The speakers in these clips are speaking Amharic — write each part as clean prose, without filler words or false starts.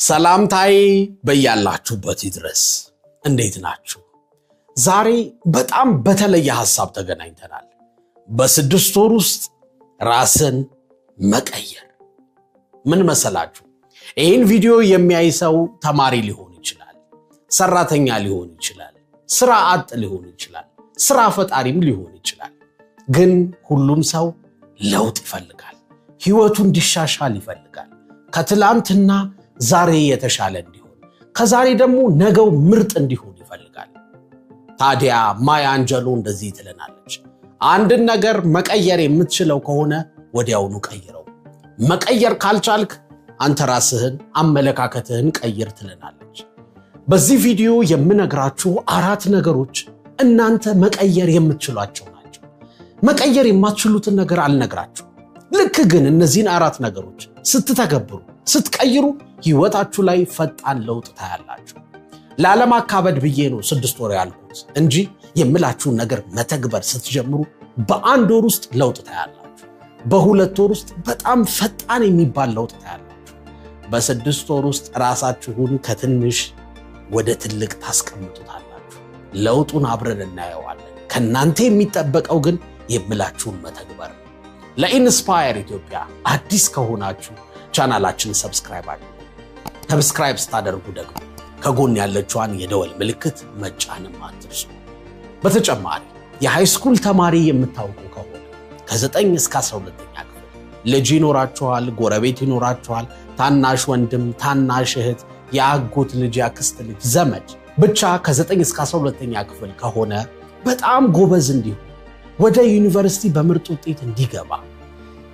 ሰላምታዬ በያላችሁበት ይድረስ። እንዴት ናችሁ? ዛሬ በጣም በተለየ ሐሳብ ተገናኝተናል። በ6 ወር ውስጥ ራስን መቀየር ምን መሰላችሁ? ይህን ቪዲዮ የሚያይ ሰው ተማሪ ሊሆን ይችላል፣ ሰራተኛ ሊሆን ይችላል፣ ስራ አጥ ሊሆን ይችላል፣ ስራ ፈጣሪም ሊሆን ይችላል። ግን ሁሉም ሰው ለውጥ ይፈልጋል። ህይወቱ እንዲሻሻል ይፈልጋል። ከትላንትና ዛሬ የተሻለ እንዲሆን፣ ከዛሬ ደግሞ ነገው ምርጥ እንዲሆን ይፈልጋል። ታዲያ ማያ አንጀሎ እንደዚህ ትለናለች፣ አንድን ነገር መቀየር የምትችለው ከሆነ ወዲያውኑ ቀይረው፣ መቀየር ካልቻልክ አንተ ራስህን አመለካከትህን ቀይር ትለናለች። በዚህ ቪዲዮ የምነግራችሁ 4 ነገሮች እናንተ መቀየር የምትችሏቸው ናቸው። መቀየር የማትችሉትን ነገር አልነግራችሁ። ልክ ግን እነዚህን 4 ነገሮች ስትተገብሩ ስትቀይሩ ህይወታችሁ ላይ ፈጣን ለውጥ ታያላችሁ። ላለማካበድ ብዬ ነው 6 ወር ያልኩት እንጂ የምላችሁን ነገር መተግበር ስትጀምሩ በ1 ወር ውስጥ ለውጥ ታያላችሁ። በ2 ወር ውስጥ በጣም ፈጣን የሚባል ለውጥ ታያላችሁ። በ6 ወር ውስጥ ራሳችሁን ከትንሽ ወደ ትልቅ ታስቀምጡታላችሁ። ለውጡን አብረን እናየዋለን። ከናንተ የሚጠበቀው ግን የምላችሁን መተግበር ነው። ለኢንስፓየር ኢትዮጵያ አዲስ ከሆናችሁ ቻናላችንን ሰብስክራይብ አድርጉ። ሰብስክራይብ ስታደርጉ ደግሞ ከጎን ያለችዋን የደወል ምልክት መጫንም አትርሱ። በተጨማሪ የሃይስኩል ተማሪ የምታውቁ ከሆነ ከ9 እስከ 12ኛ ክፍል ልጅ ይኖራችኋል፣ ጎረቤት ይኖራችኋል፣ ታናሽ ወንድም፣ ታናሽ እህት፣ የአጎት ልጅ፣ ያክስት ልጅ፣ ዘመድ ብቻ ከ9 እስከ 12ኛ ክፍል ከሆነ በጣም ጎበዝ እንዲሆን፣ ወደ ዩኒቨርሲቲ በምርጥ ውጤት እንዲገባ፣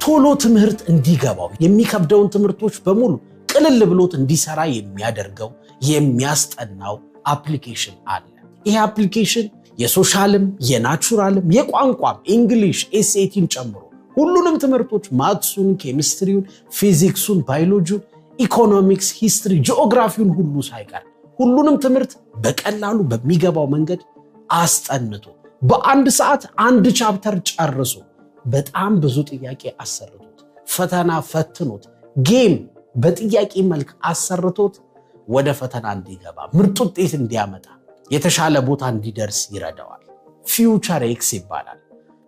ቶሎ ትምህርት እንዲገባው፣ የሚከብደውን ትምህርቶች በሙሉ ቅልል ብሎት እንዲሰራ የሚያደርገው የሚያስጠናው አፕሊኬሽን አለ። ይሄ አፕሊኬሽን የሶሻልም የናቹራልም የቋንቋም እንግሊሽ ኤስኤቲን ጨምሮ ሁሉንም ትምህርቶች ማትሱን፣ ኬሚስትሪውን፣ ፊዚክሱን፣ ባዮሎጂውን፣ ኢኮኖሚክስ፣ ሂስትሪ፣ ጂኦግራፊውን ሁሉ ሳይቀር ሁሉንም ትምህርት በቀላሉ በሚገባው መንገድ አስጠንቶ በ1 ሰዓት 1 ቻፕተር ጨርሶ በጣም ብዙ ጥያቄ አሰርቶት ፈተና ፈትኖት ጌም በጥያቄ መልክ አሰርቶት ወደ ፈተና እንዲገባ ምርጥ ውጤት እንዲያመጣ የተሻለ ቦታ እንዲደርስ ይረዳዋል። ፊውቸር ኤክስ ይባላል።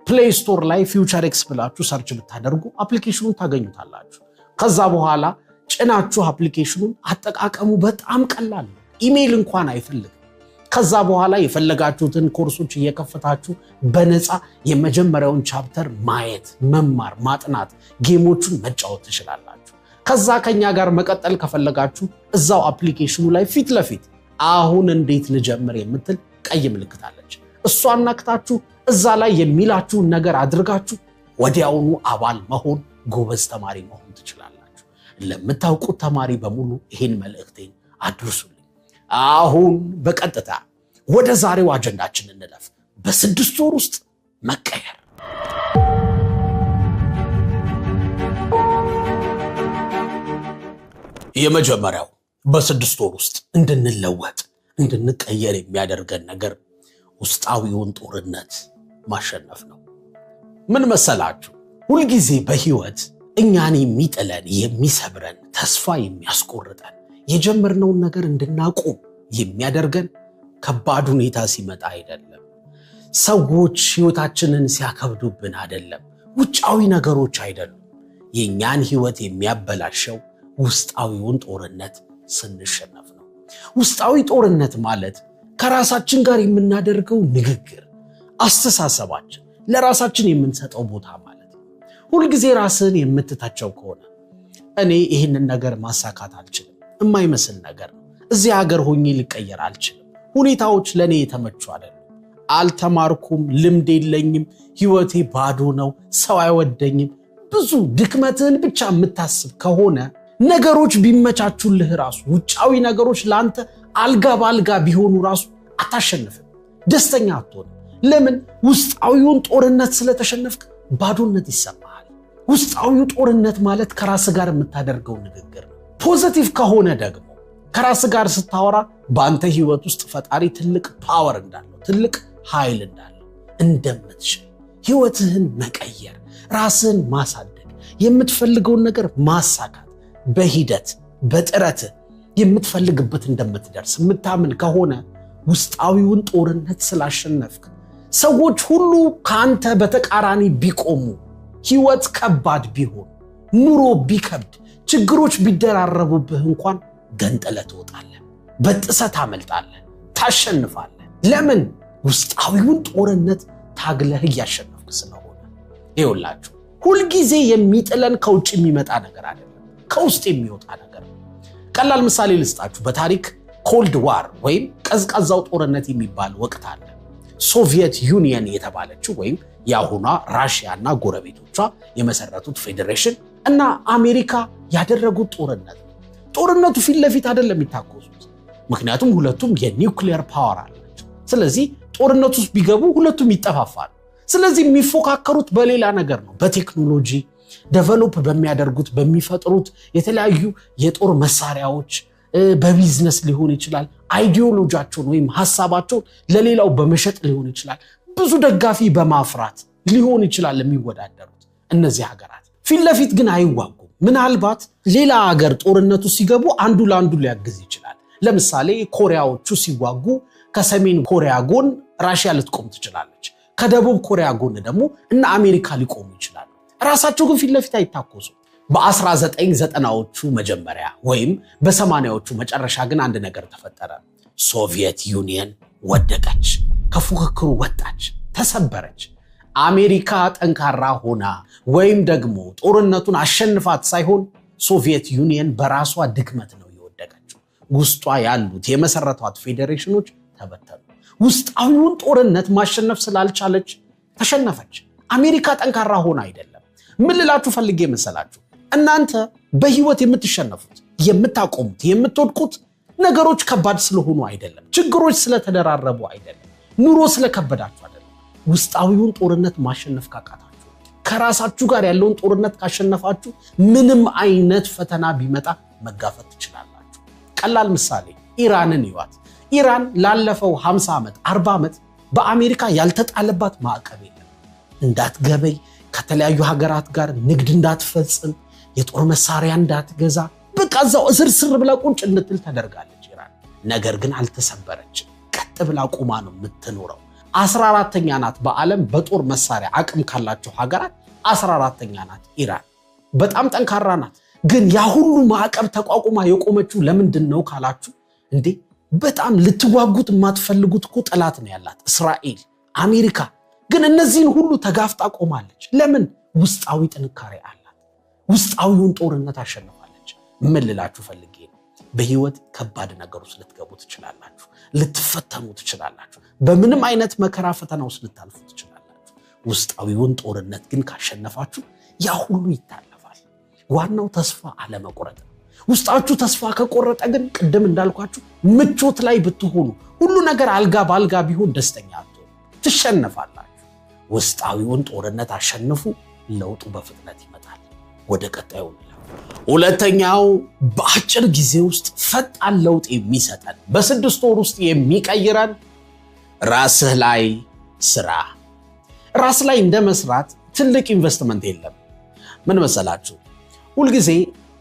ፕሌይ ስቶር ላይ ፊውቸር ኤክስ ብላችሁ ሰርች ብታደርጉ አፕሊኬሽኑን ታገኙታላችሁ። ከዛ በኋላ ጭናችሁ አፕሊኬሽኑን አጠቃቀሙ በጣም ቀላል ነው። ኢሜይል እንኳን አይፈልግም። ከዛ በኋላ የፈለጋችሁትን ኮርሶች እየከፈታችሁ በነፃ የመጀመሪያውን ቻፕተር ማየት፣ መማር፣ ማጥናት፣ ጌሞቹን መጫወት ትችላላችሁ። ከዛ ከኛ ጋር መቀጠል ከፈለጋችሁ እዛው አፕሊኬሽኑ ላይ ፊት ለፊት አሁን እንዴት ልጀምር የምትል ቀይ ምልክት አለች። እሷን ነክታችሁ እዛ ላይ የሚላችሁን ነገር አድርጋችሁ ወዲያውኑ አባል መሆን፣ ጎበዝ ተማሪ መሆን ትችላላችሁ። ለምታውቁት ተማሪ በሙሉ ይሄን መልእክቴን አድርሱልኝ። አሁን በቀጥታ ወደ ዛሬው አጀንዳችን እንለፍ። በ6 ወር ውስጥ መቀየር። የመጀመሪያው በ6 ወር ውስጥ እንድንለወጥ እንድንቀየር የሚያደርገን ነገር ውስጣዊውን ጦርነት ማሸነፍ ነው። ምን መሰላችሁ? ሁልጊዜ በህይወት እኛን የሚጥለን የሚሰብረን፣ ተስፋ የሚያስቆርጠን፣ የጀመርነውን ነገር እንድናቆም የሚያደርገን ከባድ ሁኔታ ሲመጣ አይደለም። ሰዎች ህይወታችንን ሲያከብዱብን አይደለም። ውጫዊ ነገሮች አይደሉም። የኛን ህይወት የሚያበላሸው ውስጣዊውን ጦርነት ስንሸነፍ ነው። ውስጣዊ ጦርነት ማለት ከራሳችን ጋር የምናደርገው ንግግር፣ አስተሳሰባችን፣ ለራሳችን የምንሰጠው ቦታ ማለት ነው። ሁልጊዜ ራስን የምትተቸው ከሆነ እኔ ይህንን ነገር ማሳካት አልችልም፣ የማይመስል ነገር ነው፣ እዚህ ሀገር ሆኜ ልቀየር አልችልም፣ ሁኔታዎች ለኔ የተመቹ አይደሉም፣ አልተማርኩም፣ ልምድ የለኝም፣ ህይወቴ ባዶ ነው፣ ሰው አይወደኝም፣ ብዙ ድክመትህን ብቻ የምታስብ ከሆነ ነገሮች ቢመቻቹልህ ራሱ ውጫዊ ነገሮች ለአንተ አልጋ ባልጋ ቢሆኑ ራሱ አታሸንፍም፣ ደስተኛ አትሆንም። ለምን? ውስጣዊውን ጦርነት ስለተሸነፍክ ባዶነት ይሰማሃል። ውስጣዊው ጦርነት ማለት ከራስ ጋር የምታደርገው ንግግር ነው። ፖዚቲቭ ከሆነ ደግሞ ከራስ ጋር ስታወራ በአንተ ህይወት ውስጥ ፈጣሪ ትልቅ ፓወር እንዳለው፣ ትልቅ ኃይል እንዳለው፣ እንደምትችል ህይወትህን መቀየር፣ ራስህን ማሳደግ፣ የምትፈልገውን ነገር ማሳካት በሂደት በጥረት የምትፈልግበት እንደምትደርስ የምታምን ከሆነ ውስጣዊውን ጦርነት ስላሸነፍክ ሰዎች ሁሉ ካንተ በተቃራኒ ቢቆሙ ህይወት ከባድ ቢሆን ኑሮ ቢከብድ ችግሮች ቢደራረቡብህ እንኳን ገንጥለህ ትወጣለህ በጥሰት ታመልጣለህ ታሸንፋለህ ለምን ውስጣዊውን ጦርነት ታግለህ ያሸነፍክ ስለሆነ ይኸውላችሁ ሁሉ ጊዜ የሚጥለን ከውጭ የሚመጣ ነገር አይደለም ከውስጥ የሚወጣ ነገር ቀላል ምሳሌ ልስጣችሁ በታሪክ ኮልድ ዋር ወይም ቀዝቃዛው ጦርነት የሚባል ወቅት አለ ሶቪየት ዩኒየን የተባለችው ወይም ያሁኗ ራሺያና ጎረቤቶቿ የመሰረቱት ፌዴሬሽን እና አሜሪካ ያደረጉት ጦርነቱ ፊት ለፊት አይደለም የሚታኮሱት ምክንያቱም ሁለቱም የኒውክሊየር ፓወር አላቸው ስለዚህ ጦርነቱ ውስጥ ቢገቡ ሁለቱም ይጠፋፋሉ ስለዚህ የሚፎካከሩት በሌላ ነገር ነው በቴክኖሎጂ ዴቨሎፕ በሚያደርጉት በሚፈጥሩት የተለያዩ የጦር መሳሪያዎች በቢዝነስ ሊሆን ይችላል አይዲዮሎጂያቸውን ወይም ሐሳባቸውን ለሌላው በመሸጥ ሊሆን ይችላል ብዙ ደጋፊ በማፍራት ሊሆን ይችላል የሚወዳደሩት እነዚህ ሀገራት ፊት ለፊት ግን አይዋጉም ምናልባት ሌላ ሀገር ጦርነቱ ሲገቡ አንዱ ለአንዱ ሊያግዝ ይችላል ለምሳሌ ኮሪያዎቹ ሲዋጉ ከሰሜን ኮሪያ ጎን ራሺያ ልትቆም ትችላለች ከደቡብ ኮሪያ ጎን ደግሞ እና አሜሪካ ሊቆሙ ይችላሉ ራሳቸው ግን ፊት ለፊት አይታኮሱ በ1990ዎቹ መጀመሪያ ወይም በ80ዎቹ መጨረሻ ግን አንድ ነገር ተፈጠረ ሶቪየት ዩኒየን ወደቀች ከፉክክሩ ወጣች ተሰበረች አሜሪካ ጠንካራ ሆና ወይም ደግሞ ጦርነቱን አሸንፋት ሳይሆን ሶቪየት ዩኒየን በራሷ ድክመት ነው የወደቀችው ውስጧ ያሉት የመሰረቷት ፌዴሬሽኖች ተበተኑ ውስጣዊውን ጦርነት ማሸነፍ ስላልቻለች ተሸነፈች አሜሪካ ጠንካራ ሆና አይደለም ምን ልላችሁ ፈልጌ መሰላችሁ እናንተ በህይወት የምትሸነፉት የምታቆሙት የምትወድቁት ነገሮች ከባድ ስለሆኑ አይደለም ችግሮች ስለተደራረቡ አይደለም ኑሮ ስለከበዳችሁ አይደለም ውስጣዊውን ጦርነት ማሸነፍ ካቃታችሁ ከራሳችሁ ጋር ያለውን ጦርነት ካሸነፋችሁ ምንም አይነት ፈተና ቢመጣ መጋፈጥ ትችላላችሁ ቀላል ምሳሌ ኢራንን ይዋት ኢራን ላለፈው 50 ዓመት 40 ዓመት በአሜሪካ ያልተጣለባት ማዕቀብ የለም እንዳትገበይ ከተለያዩ ሀገራት ጋር ንግድ እንዳትፈጽም የጦር መሳሪያ እንዳትገዛ በቃዛው እስርስር ብላ ቁንጭ እንድትል ተደርጋለች ኢራን ነገር ግን አልተሰበረችም ቀጥ ብላ ቆማ ነው የምትኖረው 14ኛ ናት በዓለም በጦር መሳሪያ አቅም ካላቸው ሀገራት 14ኛ ናት ኢራን በጣም ጠንካራ ናት ግን ያ ሁሉ ማዕቀብ ተቋቁማ የቆመችው ለምንድን ነው ካላችሁ እንዴ በጣም ልትዋጉት የማትፈልጉት እኮ ጠላት ነው ያላት እስራኤል አሜሪካ ግን እነዚህን ሁሉ ተጋፍጣ ቆማለች ለምን ውስጣዊ ጥንካሬ አላት ውስጣዊውን ጦርነት አሸንፋለች ምን ልላችሁ ፈልጌ ነው በህይወት ከባድ ነገር ውስጥ ልትገቡ ትችላላችሁ ልትፈተኑ ትችላላችሁ በምንም አይነት መከራ ፈተና ውስጥ ልታልፉ ትችላላችሁ ውስጣዊውን ጦርነት ግን ካሸነፋችሁ ያ ሁሉ ይታለፋል ዋናው ተስፋ አለመቁረጥ ውስጣችሁ ተስፋ ከቆረጠ ግን ቅድም እንዳልኳችሁ ምቾት ላይ ብትሆኑ ሁሉ ነገር አልጋ ባልጋ ቢሆን ደስተኛ አትሆኑ ትሸነፋላችሁ ውስጣዊውን ጦርነት አሸንፉ ለውጡ በፍጥነት ይመጣል ወደ ቀጣዩ ሁለተኛው በአጭር ጊዜ ውስጥ ፈጣን ለውጥ የሚሰጠን በ6 ወር ውስጥ የሚቀይረን ራስህ ላይ ስራ ራስ ላይ እንደመስራት ትልቅ ኢንቨስትመንት የለም ምን መሰላችሁ ሁሉ ጊዜ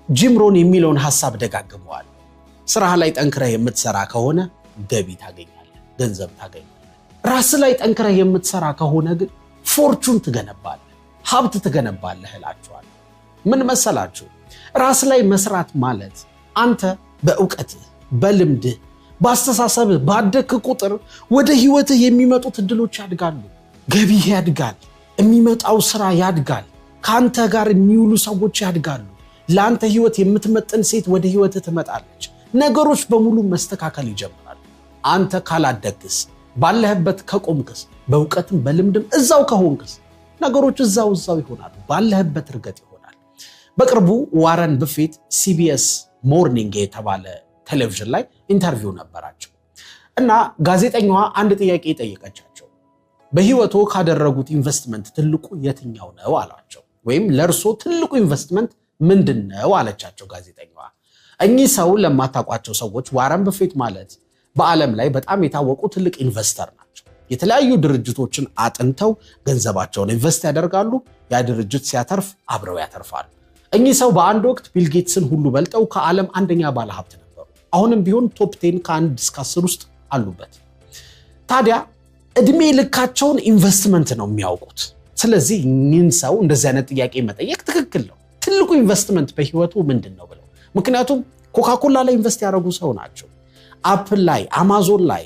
ጂም ሮን የሚለውን ሐሳብ ደጋግመዋል ስራህ ላይ ጠንክረህ የምትሰራ ከሆነ ገቢ ታገኛለህ ገንዘብ ታገኛለህ ራስ ላይ ጠንክረህ የምትሰራ ከሆነ ግን ፎርቹን ትገነባለህ ሀብት ትገነባለህ እላችኋለሁ ምን መሰላችሁ ራስ ላይ መስራት ማለት አንተ በእውቀትህ በልምድህ በአስተሳሰብህ ባደክ ቁጥር ወደ ህይወትህ የሚመጡት እድሎች ያድጋሉ ገቢህ ያድጋል የሚመጣው ስራ ያድጋል ካንተ ጋር የሚውሉ ሰዎች ያድጋሉ ለአንተ ህይወት የምትመጥን ሴት ወደ ህይወትህ ትመጣለች ነገሮች በሙሉ መስተካከል ይጀምራሉ አንተ ካላደግስ ባለህበት ከቆምክስ በእውቀትም በልምድም እዛው ከሆንክስ ነገሮች እዛው ይሆናሉ ባለህበት እርገጥ ይሆናል በቅርቡ ዋረን በፌት ሲቢኤስ ሞርኒንግ የተባለ ቴሌቪዥን ላይ ኢንተርቪው ነበራቸው እና ጋዜጠኛዋ አንድ ጥያቄ ጠየቀቻቸው በህይወቱ ካደረጉት ኢንቨስትመንት ትልቁ የትኛው ነው አላቸው ወይም ለርሶ ትልቁ ኢንቨስትመንት ምንድነው አለቻቸው ጋዜጠኛዋ እኚህ ሰው ለማታቋቸው ሰዎች ዋረን በፌት ማለት በዓለም ላይ በጣም የታወቁ ትልቅ ኢንቨስተር ናቸው የተለያዩ ድርጅቶችን አጥንተው ገንዘባቸውን ኢንቨስት ያደርጋሉ ያ ድርጅት ሲያተርፍ አብረው ያተርፋሉ እኚህ ሰው በአንድ ወቅት ቢል ጌትስን ሁሉ በልጠው ከዓለም አንደኛ ባለሀብት ነበሩ አሁንም ቢሆን ቶፕ 10 ከ1 እስከ 10 ውስጥ አሉበት። ታዲያ እድሜ ልካቸውን ኢንቨስትመንት ነው የሚያውቁት። ስለዚህ እኚህን ሰው እንደዚህ አይነት ጥያቄ መጠየቅ ትክክል ነው። ትልቁ ኢንቨስትመንት በህይወቱ ምንድነው ብለው። ምክንያቱም ኮካኮላ ላይ ኢንቨስት ያደረጉ ሰው ናቸው። አፕል ላይ፣ አማዞን ላይ፣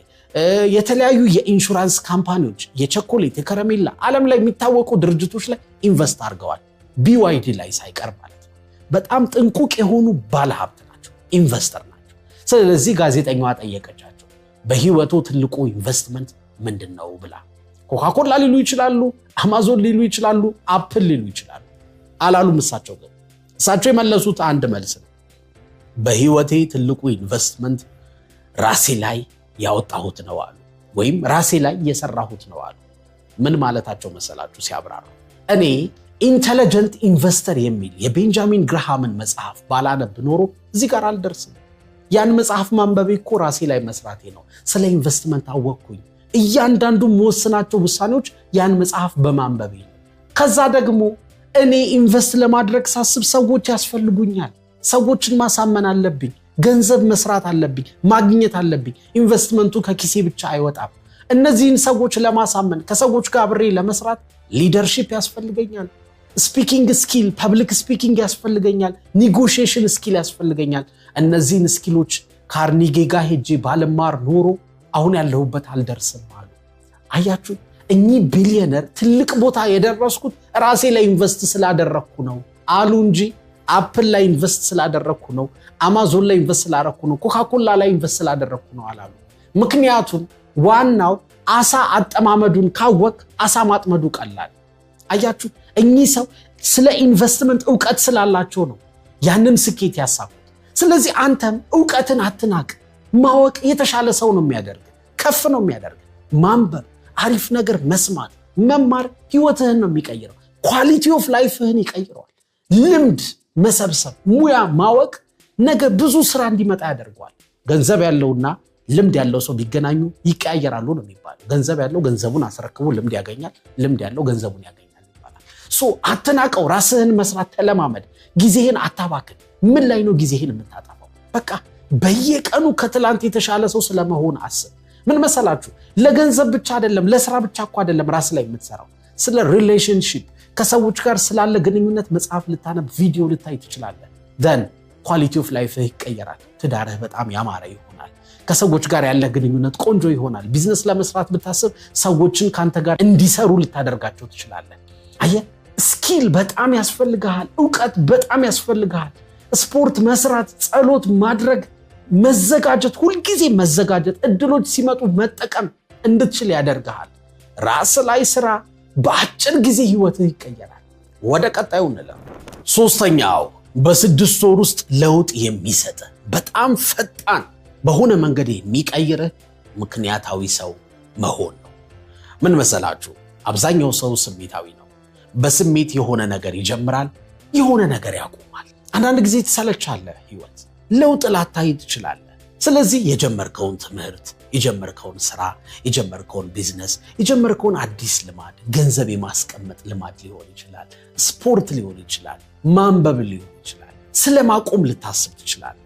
የተለያዩ የኢንሹራንስ ካምፓኒዎች፣ የቸኮሌት፣ የከረሜላ ዓለም ላይ የሚታወቁ ድርጅቶች ላይ ኢንቨስት አድርገዋል። BYD ላይ ሳይቀር ማለት ነው። በጣም ጥንቁቅ የሆኑ ባለሀብት ናቸው፣ ኢንቨስተር ናቸው። ስለዚህ ጋዜጠኛዋ ጠየቀቻቸው በህይወቱ ትልቁ ኢንቨስትመንት ምንድነው ብላ። ኮካኮላ ሊሉ ይችላሉ፣ አማዞን ሊሉ ይችላሉ፣ አፕል ሊሉ ይችላሉ። አላሉም እሳቸው ግን። እሳቸው የመለሱት አንድ መልስ ነው። በህይወቴ ትልቁ ኢንቨስትመንት ራሴ ላይ ያወጣሁት ነው አሉ፣ ወይም ራሴ ላይ የሰራሁት ነው አሉ። ምን ማለታቸው መሰላችሁ ሲያብራሩ? እኔ ኢንተለጀንት ኢንቨስተር የሚል የቤንጃሚን ግርሃምን መጽሐፍ ባላነብ ኖሮ እዚህ ጋር አልደርስም። ያን መጽሐፍ ማንበቤ እኮ ራሴ ላይ መስራቴ ነው። ስለ ኢንቨስትመንት አወቅኩኝ። እያንዳንዱ መወስናቸው ውሳኔዎች ያን መጽሐፍ በማንበቤ ነው። ከዛ ደግሞ እኔ ኢንቨስት ለማድረግ ሳስብ ሰዎች ያስፈልጉኛል። ሰዎችን ማሳመን አለብኝ። ገንዘብ መስራት አለብኝ፣ ማግኘት አለብኝ። ኢንቨስትመንቱ ከኪሴ ብቻ አይወጣም። እነዚህን ሰዎች ለማሳመን ከሰዎች ጋር አብሬ ለመስራት ሊደርሺፕ ያስፈልገኛል፣ ስፒኪንግ ስኪል፣ ፐብሊክ ስፒኪንግ ያስፈልገኛል፣ ኔጎሺዬሽን ስኪል ያስፈልገኛል። እነዚህን ስኪሎች ካርኒጌ ጋር ሄጄ ባለማር ኖሮ አሁን ያለሁበት አልደርስም አሉ። አያችሁ፣ እኚህ ቢሊየነር ትልቅ ቦታ የደረስኩት ራሴ ላይ ኢንቨስት ስላደረኩ ነው አሉ እንጂ አፕል ላይ ኢንቨስት ስላደረኩ ነው፣ አማዞን ላይ ኢንቨስት ስላደረኩ ነው፣ ኮካኮላ ላይ ኢንቨስት ስላደረኩ ነው አላሉ። ምክንያቱም ዋናው አሳ አጠማመዱን ካወቅ አሳ ማጥመዱ ቀላል። አያችሁ፣ እኚህ ሰው ስለ ኢንቨስትመንት ዕውቀት ስላላቸው ነው ያንን ስኬት ያሳኩት። ስለዚህ አንተም ዕውቀትን አትናቅ። ማወቅ የተሻለ ሰው ነው የሚያደርግ፣ ከፍ ነው የሚያደርግ። ማንበብ፣ አሪፍ ነገር መስማት፣ መማር ህይወትህን ነው የሚቀይረው። ኳሊቲ ኦፍ ላይፍህን ይቀይረዋል። ልምድ መሰብሰብ፣ ሙያ ማወቅ ነገ ብዙ ስራ እንዲመጣ ያደርገዋል። ገንዘብ ያለውና ልምድ ያለው ሰው ቢገናኙ ይቀያየራሉ ነው የሚባለው። ገንዘብ ያለው ገንዘቡን አስረክቦ ልምድ ያገኛል፣ ልምድ ያለው ገንዘቡን ያገኛል ይባላል። ራስህን መስራት ተለማመድ። ጊዜህን አታባክን። ምን ላይ ነው ጊዜህን የምታጠፋው? በቃ በየቀኑ ከትላንት የተሻለ ሰው ስለመሆን አስብ። ምን መሰላችሁ? ለገንዘብ ብቻ አይደለም፣ ለስራ ብቻ እኮ አይደለም ራስ ላይ የምትሰራው። ስለ ሪሌሽንሺፕ ከሰዎች ጋር ስላለ ግንኙነት መጽሐፍ ልታነብ፣ ቪዲዮ ልታይ ትችላለህ። then quality of life ይቀየራል። ትዳርህ በጣም ያማረ ይሆናል። ከሰዎች ጋር ያለ ግንኙነት ቆንጆ ይሆናል። ቢዝነስ ለመስራት ብታስብ ሰዎችን ካንተ ጋር እንዲሰሩ ልታደርጋቸው ትችላለህ። አየህ፣ ስኪል በጣም ያስፈልጋል። ዕውቀት በጣም ያስፈልጋል። ስፖርት መስራት፣ ጸሎት ማድረግ፣ መዘጋጀት፣ ሁልጊዜ መዘጋጀት፣ እድሎች ሲመጡ መጠቀም እንድትችል ያደርጋል። ራስ ላይ ስራ፣ በአጭር ጊዜ ህይወትህ ይቀየራል። ወደ ቀጣዩ እንለፍ። ሶስተኛው በ6 ወር ውስጥ ለውጥ የሚሰጥ በጣም ፈጣን በሆነ መንገድ የሚቀይርህ ምክንያታዊ ሰው መሆን ነው። ምን መሰላችሁ? አብዛኛው ሰው ስሜታዊ ነው። በስሜት የሆነ ነገር ይጀምራል፣ የሆነ ነገር ያቆማል። አንዳንድ ጊዜ ትሰለቻለህ። ህይወት ለውጥ ላታይ ትችላለህ። ስለዚህ የጀመርከውን ትምህርት፣ የጀመርከውን ስራ፣ የጀመርከውን ቢዝነስ፣ የጀመርከውን አዲስ ልማድ፣ ገንዘብ የማስቀመጥ ልማድ ሊሆን ይችላል፣ ስፖርት ሊሆን ይችላል፣ ማንበብ ሊሆን ይችላል። ስለማቆም ልታስብ ትችላለህ።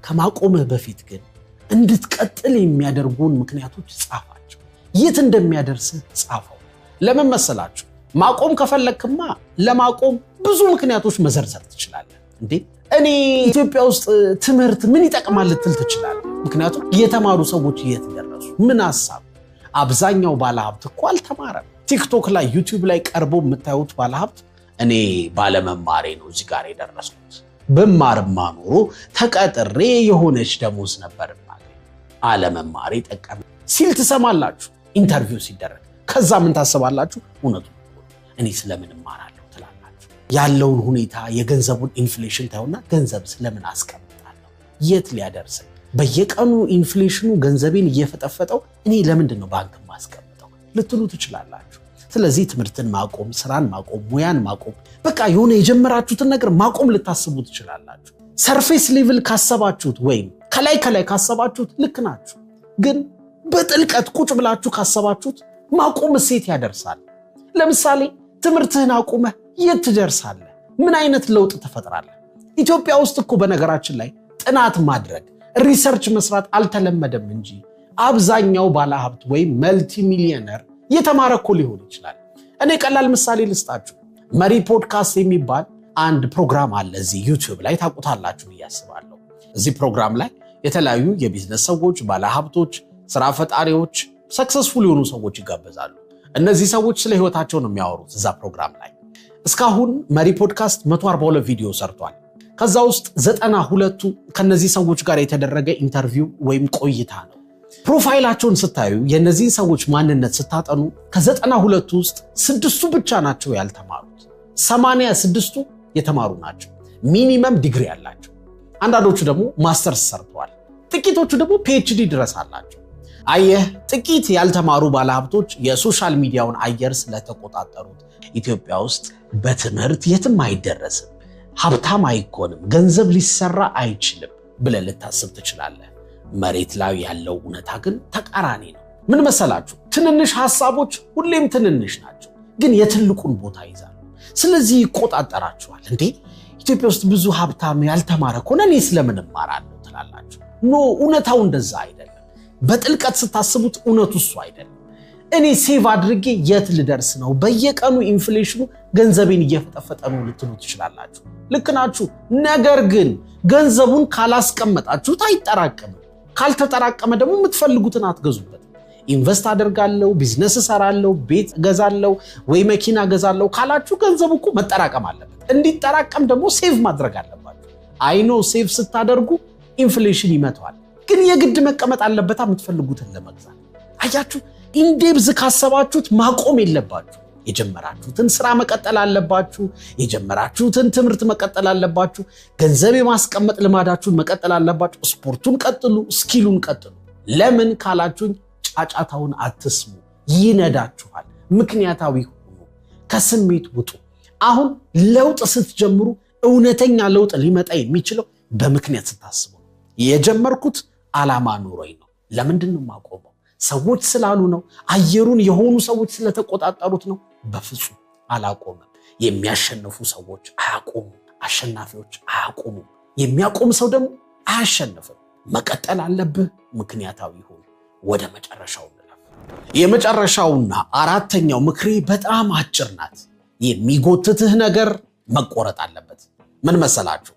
ከማቆምህ በፊት ግን እንድትቀጥል የሚያደርጉን ምክንያቶች ጻፋቸው። የት እንደሚያደርስህ ጻፈው። ለምን መሰላችሁ? ማቆም ከፈለክማ ለማቆም ብዙ ምክንያቶች መዘርዘር ትችላለህ። እንዴ እኔ ኢትዮጵያ ውስጥ ትምህርት ምን ይጠቅማል ልትል ትችላለህ። ምክንያቱም የተማሩ ሰዎች የት ደረሱ? ምን ሐሳብ? አብዛኛው ባለሀብት እኮ አልተማረም። ቲክቶክ ላይ ዩቲዩብ ላይ ቀርቦ የምታዩት ባለሀብት እኔ ባለመማሬ ነው እዚህ ጋር የደረስኩት፣ በማርማ ኖሮ ተቀጥሬ የሆነች ደሞዝ ነበር ማገኝ፣ አለመማሬ ጠቀመ ሲል ትሰማላችሁ ኢንተርቪው ሲደረግ። ከዛ ምን ታስባላችሁ? እውነቱ እኔ ስለምን እማራለሁ ትላላችሁ። ያለውን ሁኔታ የገንዘቡን ኢንፍሌሽን ታዩና ገንዘብ ስለምን አስቀምጣለሁ? የት ሊያደርሰኝ? በየቀኑ ኢንፍሌሽኑ ገንዘቤን እየፈጠፈጠው እኔ ለምንድን ነው ባንክ ማስቀምጠው ልትሉ ትችላላችሁ። ስለዚህ ትምህርትን ማቆም፣ ስራን ማቆም፣ ሙያን ማቆም፣ በቃ የሆነ የጀመራችሁትን ነገር ማቆም ልታስቡ ትችላላችሁ። ሰርፌስ ሌቭል ካሰባችሁት ወይም ከላይ ካሰባችሁት ልክ ናችሁ። ግን በጥልቀት ቁጭ ብላችሁ ካሰባችሁት ማቆም እሴት ያደርሳል። ለምሳሌ ትምህርትህን አቁመህ የት ትደርሳለህ? ምን አይነት ለውጥ ትፈጥራለህ? ኢትዮጵያ ውስጥ እኮ በነገራችን ላይ ጥናት ማድረግ ሪሰርች መስራት አልተለመደም እንጂ አብዛኛው ባለሀብት ወይም መልቲ ሚሊዮነር የተማረ እኮ ሊሆን ይችላል። እኔ ቀላል ምሳሌ ልስጣችሁ። መሪ ፖድካስት የሚባል አንድ ፕሮግራም አለ እዚህ ዩቲዩብ ላይ ታውቁታላችሁ ብዬ አስባለሁ። እዚህ ፕሮግራም ላይ የተለያዩ የቢዝነስ ሰዎች፣ ባለሀብቶች፣ ስራ ፈጣሪዎች፣ ሰክሰስፉል የሆኑ ሰዎች ይጋበዛሉ። እነዚህ ሰዎች ስለ ህይወታቸው ነው የሚያወሩት እዛ ፕሮግራም ላይ። እስካሁን መሪ ፖድካስት 142 ቪዲዮ ሰርቷል። ከዛ ውስጥ 92ቱ ከነዚህ ሰዎች ጋር የተደረገ ኢንተርቪው ወይም ቆይታ ነው። ፕሮፋይላቸውን ስታዩ የነዚህ ሰዎች ማንነት ስታጠኑ ከ92ቱ ውስጥ 6ቱ ብቻ ናቸው ያልተማሩት፣ 86ቱ የተማሩ ናቸው። ሚኒመም ዲግሪ ያላቸው፣ አንዳንዶቹ ደግሞ ማስተርስ ሰርተዋል፣ ጥቂቶቹ ደግሞ ፒኤችዲ ድረስ አላቸው። አየህ፣ ጥቂት ያልተማሩ ባለሀብቶች የሶሻል ሚዲያውን አየር ስለተቆጣጠሩት ኢትዮጵያ ውስጥ በትምህርት የትም አይደረስም፣ ሀብታም አይኮንም፣ ገንዘብ ሊሰራ አይችልም ብለህ ልታስብ ትችላለህ። መሬት ላይ ያለው እውነታ ግን ተቃራኒ ነው። ምን መሰላችሁ? ትንንሽ ሐሳቦች ሁሌም ትንንሽ ናቸው፣ ግን የትልቁን ቦታ ይዛሉ። ስለዚህ ይቆጣጠራችኋል። እንዴ ኢትዮጵያ ውስጥ ብዙ ሀብታም ያልተማረ ከሆነ እኔ ስለምን እማራለሁ ትላላችሁ። ኖ፣ እውነታው እንደዛ አይደለም። በጥልቀት ስታስቡት እውነቱ እሱ አይደለም። እኔ ሴቭ አድርጌ የት ልደርስ ነው? በየቀኑ ኢንፍሌሽኑ ገንዘቤን እየፈጠፈጠ ነው ልትሉ ትችላላችሁ። ልክ ናችሁ። ነገር ግን ገንዘቡን ካላስቀመጣችሁት አይጠራቀምም። ካልተጠራቀመ ደግሞ የምትፈልጉትን አትገዙበት። ኢንቨስት አደርጋለሁ፣ ቢዝነስ እሰራለሁ፣ ቤት ገዛለሁ ወይ መኪና ገዛለሁ ካላችሁ ገንዘቡ እኮ መጠራቀም አለበት። እንዲጠራቀም ደግሞ ሴቭ ማድረግ አለባችሁ። አይኖ ሴቭ ስታደርጉ ኢንፍሌሽን ይመታዋል፣ ግን የግድ መቀመጥ አለበታ የምትፈልጉትን ለመግዛት። አያችሁ፣ ኢንዴብዝ ካሰባችሁት ማቆም የለባችሁ። የጀመራችሁትን ስራ መቀጠል አለባችሁ። የጀመራችሁትን ትምህርት መቀጠል አለባችሁ። ገንዘብ የማስቀመጥ ልማዳችሁን መቀጠል አለባችሁ። ስፖርቱን ቀጥሉ፣ ስኪሉን ቀጥሉ። ለምን ካላችሁኝ ጫጫታውን አትስሙ፣ ይነዳችኋል። ምክንያታዊ ሁኑ፣ ከስሜት ውጡ። አሁን ለውጥ ስትጀምሩ እውነተኛ ለውጥ ሊመጣ የሚችለው በምክንያት ስታስቡ ነው። የጀመርኩት ዓላማ ኑሮኝ ነው። ለምንድን ነው የማቆመው? ሰዎች ስላሉ ነው? አየሩን የሆኑ ሰዎች ስለተቆጣጠሩት ነው? በፍጹም አላቆምም። የሚያሸንፉ ሰዎች አያቆሙም፣ አሸናፊዎች አያቆሙም። የሚያቆም ሰው ደግሞ አያሸንፍም። መቀጠል አለብህ። ምክንያታዊ ሁን። ወደ መጨረሻው እንለፍ። የመጨረሻውና አራተኛው ምክሬ በጣም አጭር ናት። የሚጎትትህ ነገር መቆረጥ አለበት። ምን መሰላችሁ?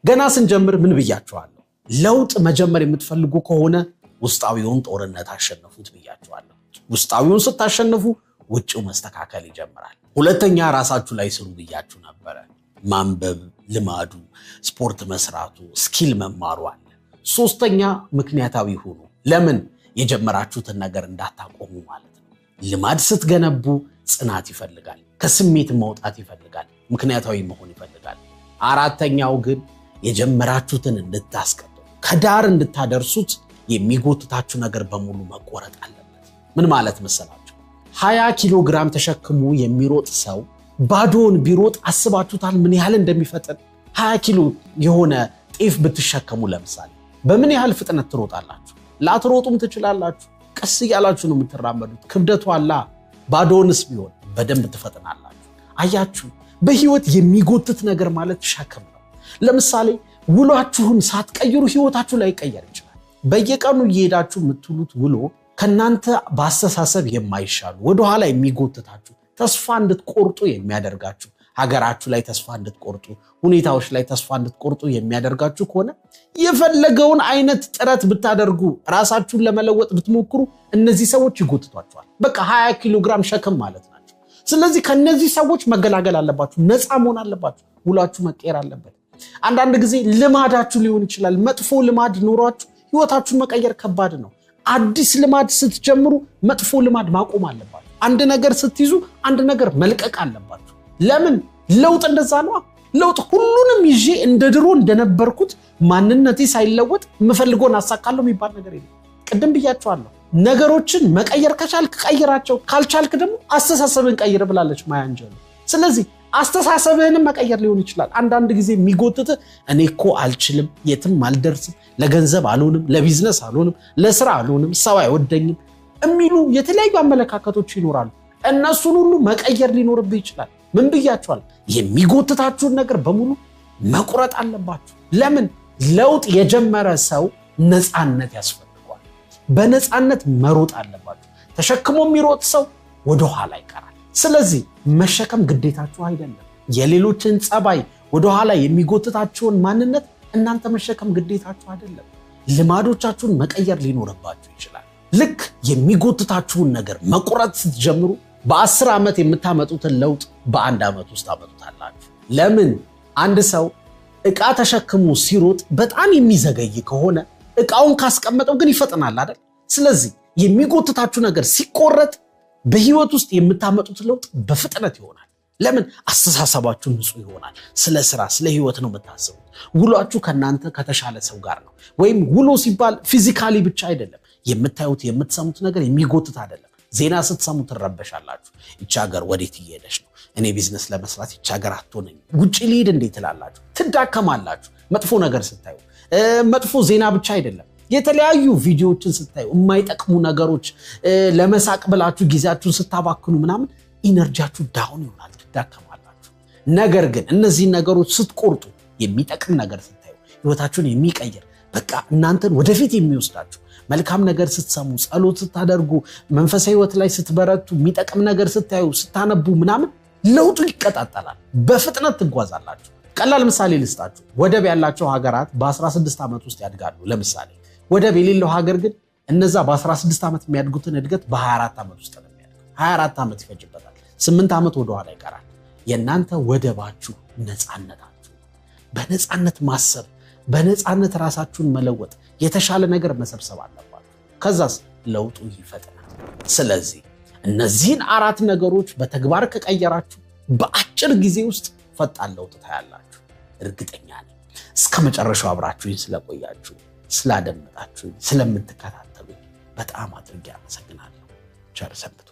ገና ስንጀምር ምን ብያችኋለሁ? ለውጥ መጀመር የምትፈልጉ ከሆነ ውስጣዊውን ጦርነት አሸነፉት ብያችኋለሁ። ውስጣዊውን ስታሸንፉ ውጭው መስተካከል ይጀምራል። ሁለተኛ ራሳችሁ ላይ ስሩ ብያችሁ ነበረ። ማንበብ ልማዱ፣ ስፖርት መስራቱ፣ ስኪል መማሩ አለ። ሶስተኛ ምክንያታዊ ሁኑ። ለምን? የጀመራችሁትን ነገር እንዳታቆሙ ማለት ነው። ልማድ ስትገነቡ ጽናት ይፈልጋል፣ ከስሜት መውጣት ይፈልጋል፣ ምክንያታዊ መሆን ይፈልጋል። አራተኛው ግን የጀመራችሁትን እንድታስቀጥሉ ከዳር እንድታደርሱት የሚጎትታችሁ ነገር በሙሉ መቆረጥ አለበት። ምን ማለት መሰላችሁ? 20 ኪሎ ግራም ተሸክሞ የሚሮጥ ሰው ባዶውን ቢሮጥ አስባችሁታል ምን ያህል እንደሚፈጥን? 20 ኪሎ የሆነ ጤፍ ብትሸከሙ ለምሳሌ በምን ያህል ፍጥነት ትሮጣላችሁ? ላትሮጡም ትችላላችሁ። ቀስ እያላችሁ ነው የምትራመዱት። ክብደቱ አላ። ባዶውንስ ቢሆን በደንብ ትፈጥናላችሁ። አያችሁ፣ በህይወት የሚጎትት ነገር ማለት ሸክም ነው። ለምሳሌ ውሏችሁን ሳትቀይሩ ህይወታችሁ ላይ ይቀየር ይችላል። በየቀኑ እየሄዳችሁ የምትሉት ውሎ ከናንተ በአስተሳሰብ የማይሻሉ ወደኋላ የሚጎትታችሁ ተስፋ እንድትቆርጡ የሚያደርጋችሁ፣ ሀገራችሁ ላይ ተስፋ እንድትቆርጡ፣ ሁኔታዎች ላይ ተስፋ እንድትቆርጡ የሚያደርጋችሁ ከሆነ የፈለገውን አይነት ጥረት ብታደርጉ፣ ራሳችሁን ለመለወጥ ብትሞክሩ እነዚህ ሰዎች ይጎትቷችኋል። በቃ 20 ኪሎ ግራም ሸክም ማለት ናቸው። ስለዚህ ከነዚህ ሰዎች መገላገል አለባችሁ፣ ነፃ መሆን አለባችሁ። ውሏችሁ መቀየር አለበት። አንዳንድ ጊዜ ልማዳችሁ ሊሆን ይችላል። መጥፎ ልማድ ኖሯችሁ ህይወታችሁን መቀየር ከባድ ነው። አዲስ ልማድ ስትጀምሩ መጥፎ ልማድ ማቆም አለባችሁ። አንድ ነገር ስትይዙ አንድ ነገር መልቀቅ አለባችሁ። ለምን? ለውጥ እንደዛ ነው። ለውጥ ሁሉንም ይዤ እንደ ድሮ እንደነበርኩት ማንነቴ ሳይለወጥ የምፈልገውን አሳካለሁ የሚባል ነገር የለም። ቅድም ብያችኋለሁ። ነገሮችን መቀየር ከቻልክ ቀይራቸው፣ ካልቻልክ ደግሞ አስተሳሰብን ቀይር ብላለች ማያ አንጀሉ። ስለዚህ አስተሳሰብህንም መቀየር ሊሆን ይችላል። አንዳንድ ጊዜ የሚጎትትህ እኔ እኮ አልችልም፣ የትም አልደርስም፣ ለገንዘብ አልሆንም፣ ለቢዝነስ አልሆንም፣ ለስራ አልሆንም፣ ሰው አይወደኝም የሚሉ የተለያዩ አመለካከቶች ይኖራሉ። እነሱን ሁሉ መቀየር ሊኖርብህ ይችላል። ምን ብያችኋል? የሚጎትታችሁን ነገር በሙሉ መቁረጥ አለባችሁ። ለምን? ለውጥ የጀመረ ሰው ነፃነት ያስፈልገዋል። በነፃነት መሮጥ አለባችሁ። ተሸክሞ የሚሮጥ ሰው ወደ ኋላ ይቀራል። ስለዚህ መሸከም ግዴታችሁ አይደለም። የሌሎችን ጸባይ ወደ ኋላ የሚጎትታችሁን ማንነት እናንተ መሸከም ግዴታችሁ አይደለም። ልማዶቻችሁን መቀየር ሊኖርባችሁ ይችላል። ልክ የሚጎትታችሁን ነገር መቁረጥ ስትጀምሩ በ10 ዓመት የምታመጡትን ለውጥ በ1 ዓመት ውስጥ ታመጡታላችሁ። ለምን? አንድ ሰው ዕቃ ተሸክሞ ሲሮጥ በጣም የሚዘገይ ከሆነ ዕቃውን ካስቀመጠው ግን ይፈጥናል አይደል? ስለዚህ የሚጎትታችሁ ነገር ሲቆረጥ በህይወት ውስጥ የምታመጡት ለውጥ በፍጥነት ይሆናል። ለምን? አስተሳሰባችሁ ንጹህ ይሆናል። ስለ ስራ፣ ስለ ህይወት ነው የምታስቡት። ውሏችሁ ከናንተ ከተሻለ ሰው ጋር ነው። ወይም ውሎ ሲባል ፊዚካሊ ብቻ አይደለም። የምታዩት የምትሰሙት ነገር የሚጎትት አይደለም። ዜና ስትሰሙ ትረበሻላችሁ። ይህች ሀገር ወዴት እየሄደች ነው? እኔ ቢዝነስ ለመስራት ይህች ሀገር አትሆነኝ፣ ውጪ ልሂድ እንዴት ትላላችሁ? ትዳከማላችሁ። መጥፎ ነገር ስታዩ፣ መጥፎ ዜና ብቻ አይደለም፣ የተለያዩ ቪዲዮዎችን ስታዩ፣ የማይጠቅሙ ነገሮች ለመሳቅ ብላችሁ ጊዜያችሁን ስታባክኑ ምናምን ኢነርጂያችሁ ዳውን ይሆናል፣ ትዳከማላችሁ። ነገር ግን እነዚህን ነገሮች ስትቆርጡ፣ የሚጠቅም ነገር ስታዩ፣ ህይወታችሁን የሚቀይር በቃ እናንተን ወደፊት የሚወስዳችሁ መልካም ነገር ስትሰሙ፣ ጸሎት ስታደርጉ፣ መንፈሳዊ ህይወት ላይ ስትበረቱ፣ የሚጠቅም ነገር ስታዩ፣ ስታነቡ ምናምን ለውጡ ይቀጣጠላል። በፍጥነት ትጓዛላችሁ። ቀላል ምሳሌ ልስጣችሁ። ወደብ ያላቸው ሀገራት በ16 ዓመት ውስጥ ያድጋሉ። ለምሳሌ ወደብ የሌለው ሀገር ግን እነዛ በ16 ዓመት የሚያድጉትን እድገት በ24 ዓመት ውስጥ ነው የሚያድገው። 24 ዓመት ይፈጅበታል። 8 ዓመት ወደኋላ ይቀራል። የእናንተ ወደባችሁ ነፃነታችሁ። በነፃነት ማሰብ፣ በነፃነት ራሳችሁን መለወጥ፣ የተሻለ ነገር መሰብሰብ አለባችሁ። ከዛስ ለውጡ ይፈጥናል። ስለዚህ እነዚህን 4 ነገሮች በተግባር ከቀየራችሁ በአጭር ጊዜ ውስጥ ፈጣን ለውጥ ታያላችሁ። እርግጠኛ ነኝ። እስከ መጨረሻው አብራችሁኝ ስለቆያችሁ፣ ስላደመጣችሁኝ፣ ስለምትከታተሉ በጣም አድርጌ አመሰግናለሁ። ቸር ሰንብቱ።